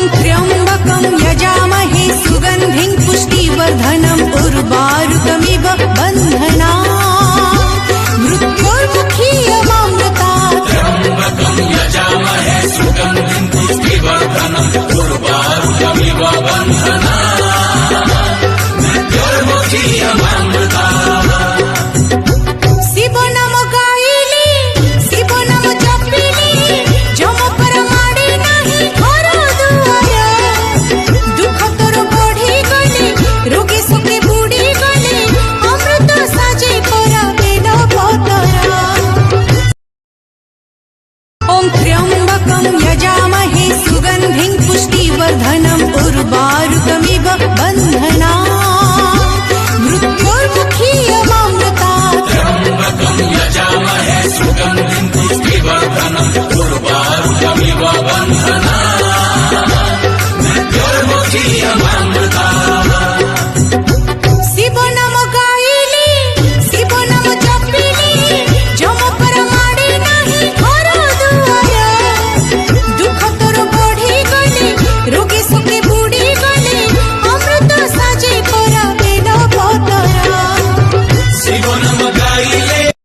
ॐ त्र्यम्बकं यजामहे सुगन्धिं पुष्टिवर्धनम् उर्वारुकमिव बन्धनात् मृत्योर्मुखीयमामृतात् त्र्यम्बकं यजामहे सुगन्धिं पुष्टिवर्धनम् उर्वारुकमिव बन्धनात् मृत्योर्मुखीयमामृतात्। शिव नाम गाइले शिव नाम जपिले जम पर माड़े नाही घर दुआर दुख तोर बढ़ी गले रोगी सुखी बुड़ी गले अमृत साजे पर बेल पतर। ॐ त्र्यम्बकं यजामहे सुगन्धिं पुष्टिवर्धनम् उर्वारुकमिव बन्धनात् मृत्योर्मुखीयमामृतात् त्र्यम्बकं यजामहे सुगन्धिं